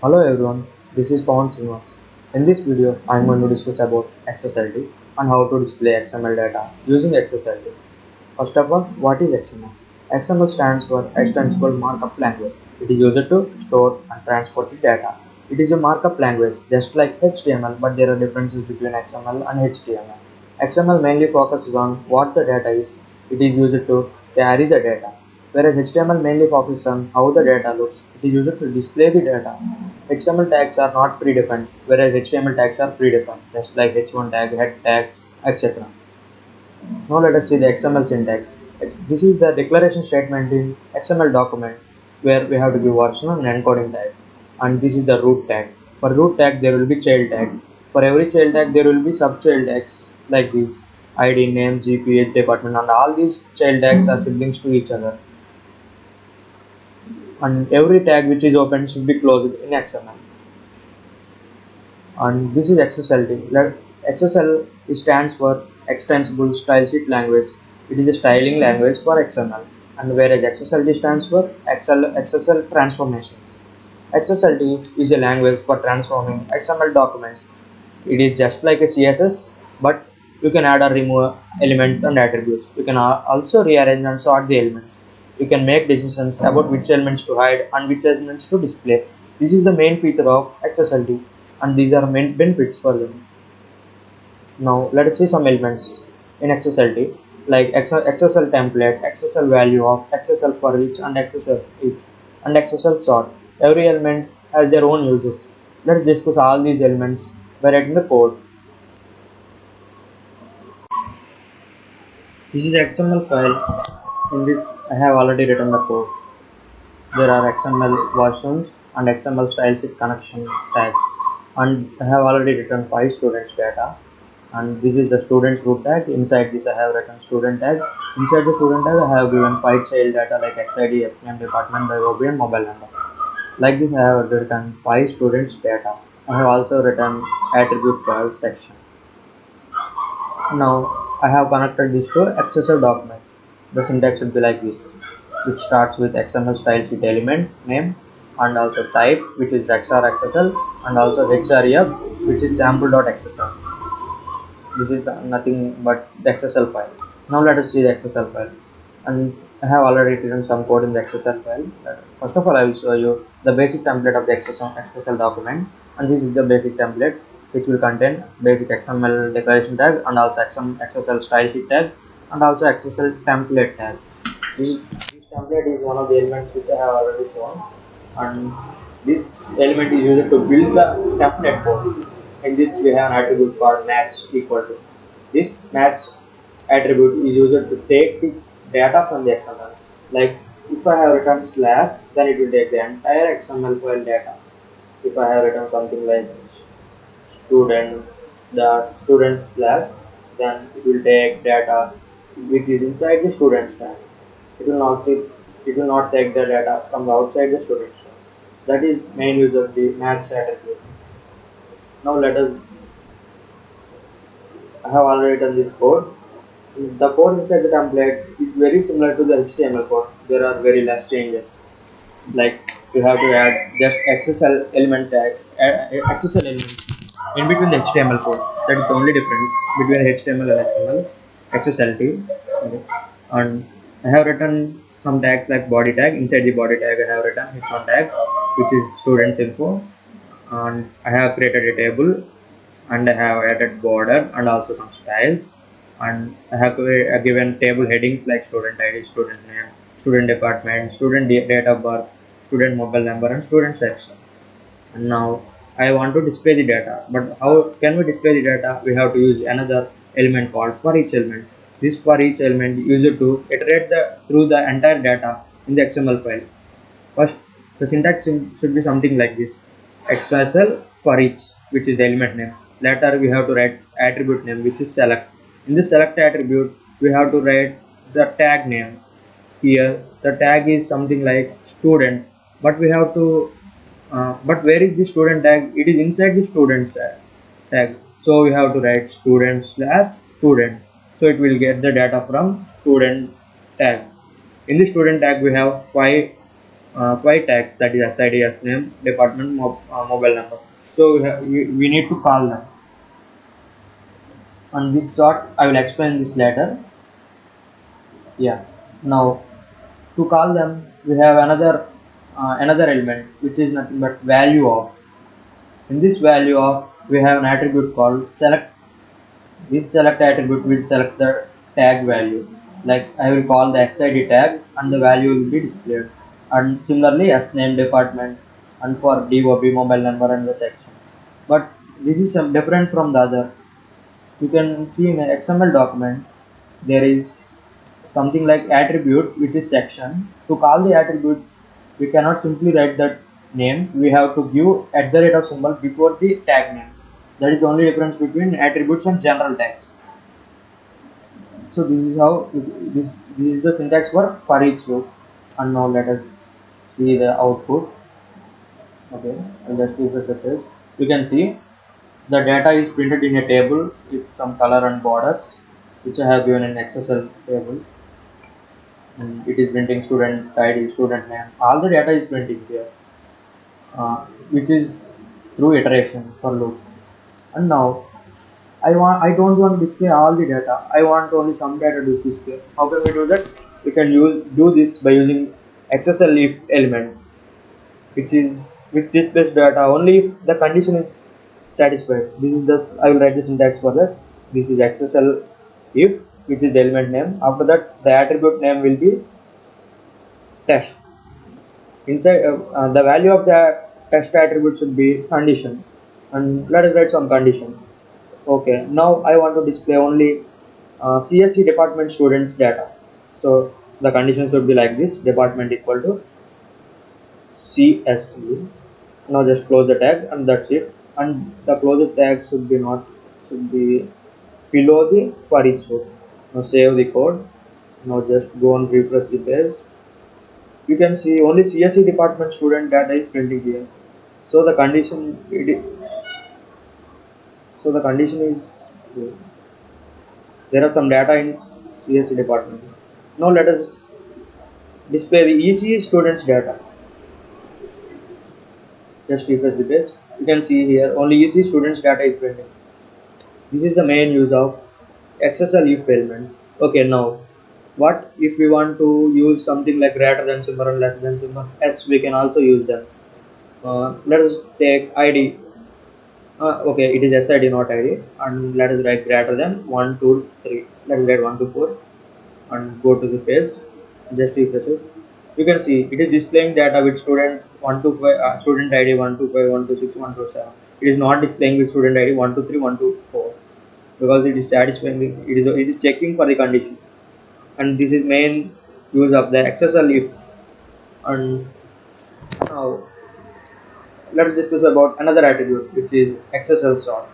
Hello everyone, this is Pawan Srinivas. In this video, I am going to discuss about XSLT and how to display XML data using XSLT. First of all, what is XML? XML stands for Extensible Markup Language. It is used to store and transport the data. It is a markup language just like HTML, but there are differences between XML and HTML. XML mainly focuses on what the data is. It is used to carry the data, whereas HTML mainly focuses on how the data looks. It is used to display the data. XML tags are not predefined, whereas HTML tags are predefined, just like h1 tag, head tag, etc. Now let us see the XML syntax. This is the declaration statement in XML document where we have to give version and encoding tag. And this is the root tag. For root tag there will be child tag. For every child tag there will be sub-child tags like this. ID, name, GPH, department, and all these child tags are siblings to each other. And every tag which is open should be closed in XML. And this is XSLT. XSL stands for Extensible Style Sheet Language. It is a styling language for XML, and whereas XSLT stands for XSL Transformations. XSLT is a language for transforming XML documents. It is just like a CSS, but you can add or remove elements and attributes. You can also rearrange and sort the elements. You can make decisions about which elements to hide and which elements to display. This is the main feature of XSLT, and these are main benefits for them. Now let us see some elements in XSLT like XSL template, XSL value of, XSL for each, and XSL if, and XSL sort. Every element has their own uses. Let's discuss all these elements by writing the code. This is XML file. In this I have already written the code. There are XML versions and XML style sheet connection tag, and I have already written 5 students data, and this is the students root tag. Inside this I have written student tag. Inside the student tag I have given 5 child data like XID, SNAME, department, by OB, and mobile number. Like this I have written 5 students data. I have also written attribute file section. Now I have connected this to XSL document. The syntax should be like this, which starts with XML style sheet element name, and also type, which is XR XSL, and also href, which is sample.xsl. This is nothing but the XSL file. Now let us see the XSL file, and I have already written some code in the XSL file. First of all, I will show you the basic template of the XSL document, and this is the basic template, which will contain basic XML declaration tag and also XSL style sheet tag and also XSL template tag. This template is one of the elements which I have already shown, and this element is used to build the template code. In this we have an attribute called match equal to. This match attribute is used to take the data from the XML. Like if I have written slash, then it will take the entire XML file data. If I have written something like student, the student slash, then it will take data which is inside the student's tag. It will not take the data from the outside the student's tag. That is main use of the match attribute. Now I have already done this code. The code inside the template is very similar to the HTML code. There are very less changes. Like you have to add just XSL element tag, XSL element in between the HTML code. That is the only difference between HTML and XML. XSLT. Okay. And I have written some tags like body tag. Inside the body tag I have written h1 tag, which is students info, and I have created a table, and I have added border and also some styles, and I have given table headings like student ID, student name, student department, student date of birth, student mobile number, and student section. And now I want to display the data, but how can we display the data? We have to use another element called for each element. This for each element used to iterate through the entire data in the XML file. First, the syntax should be something like this: XSL for each, which is the element name. Later we have to write attribute name, which is select. In the select attribute we have to write the tag name. Here the tag is something like student, but we have to but where is the student tag? It is inside the student tag, so we have to write student slash student, so it will get the data from student tag. In the student tag we have 5 five tags, that is SID, name, department, mobile number. So we need to call them. And this sort I will explain this later. Yeah. Now to call them, we have another element which is nothing but value of. In this value of, we have an attribute called select. This select attribute will select the tag value. Like I will call the SID tag and the value will be displayed. And similarly as name, department, and for DOB, mobile number, and the section. But this is different from the other. You can see in an XML document there is something like attribute which is section. To call the attributes, we cannot simply write that name. We have to give @ symbol before the tag name. That is the only difference between attributes and general tags. So this is how this is the syntax for each loop. And now let us see the output. Okay, I'll just refresh the page. You can see the data is printed in a table with some color and borders, which I have given in XSL table. And it is printing student ID, student name. All the data is printing here, which is through iteration for loop. And now I don't want to display all the data. I want only some data to display. How can we do that? We can do this by using XSL if element, which is which displays data only if the condition is satisfied. This is the I will write the syntax for that. This is XSL if, which is the element name. After that, the attribute name will be test. Inside the value of the test attribute should be condition, and let us write some condition. Okay, now I want to display only CSE department students data. So the condition should be like this: department equal to CSE. Now just close the tag and that's it. And the closed tag should be below the for each loop. Now save the code. Now just go and refresh the page. You can see only CSE department student data is printing here. So the condition is there are some data in CSE department. Now let us display the ECE students data. Just refresh the page. You can see here only ECE students data is printing. This is the main use of XSL if element. Okay, now what if we want to use something like greater than symbol and less than symbol? Yes, we can also use them. Let us take ID. Okay, it is SID, not ID, and let us write greater than 1, 2, 3. Let us write 1 to 4 and go to the page. Just refresh it. You can see it is displaying data with students 1 to 5, student ID 1 to 5, 1 to 6, 1 to 7. It is not displaying with student ID 1 to 3, 1 to 4 because it is satisfying. It is checking for the condition, and this is main use of the XSL if. And now let's discuss about another attribute which is XSL sort.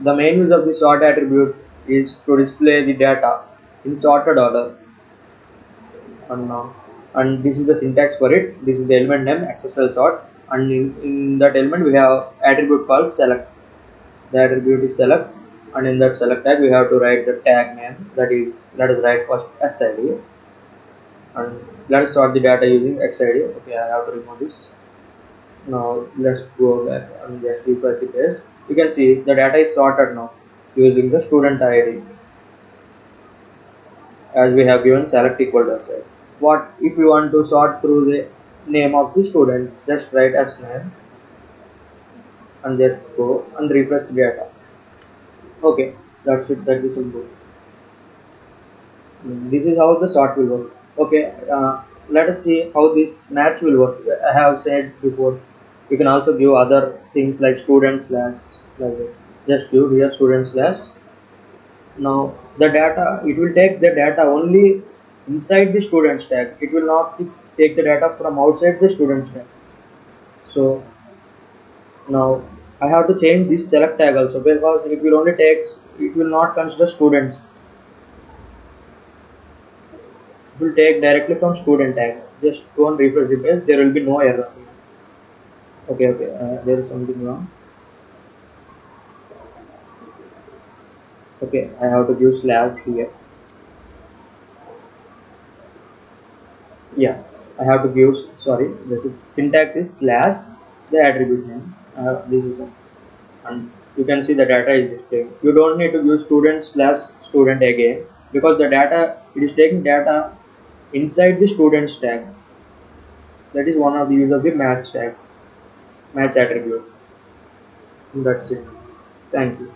The main use of the sort attribute is to display the data in sorted order. And this is the syntax for it. This is the element name XSL sort, and in that element we have attribute called select. The attribute is select, and in that select tag we have to write the tag name. That is, let us write first SID, and let us sort the data using XID. Okay, I have to remove this. Now let's go back and just refresh the page. You can see the data is sorted now using the student ID, as we have given select equal to SID. What if we want to sort through the name of the student? Just write as name and just go and refresh the data. Okay, that's it. That is simple. This is how the sort will work. Okay, let us see how this match will work. I have said before, you can also give other things like student slash, like that. Just give here student slash. Now the data, it will take the data only inside the students tag. It will not take the data from outside the students tag. So now I have to change this select tag also, because it will only take, it will not consider students. It will take directly from student tag. Just go and refresh the page. There will be no error. Okay, there is something wrong. Okay, I have to give slash here. Yeah, I have to give, sorry, the syntax is slash the attribute name. This is a, and you can see the data is displayed. You don't need to use student slash student again, because the data, it is taking data inside the students tag. That is one of the use of the match tag, match attribute. That's it. Thank you.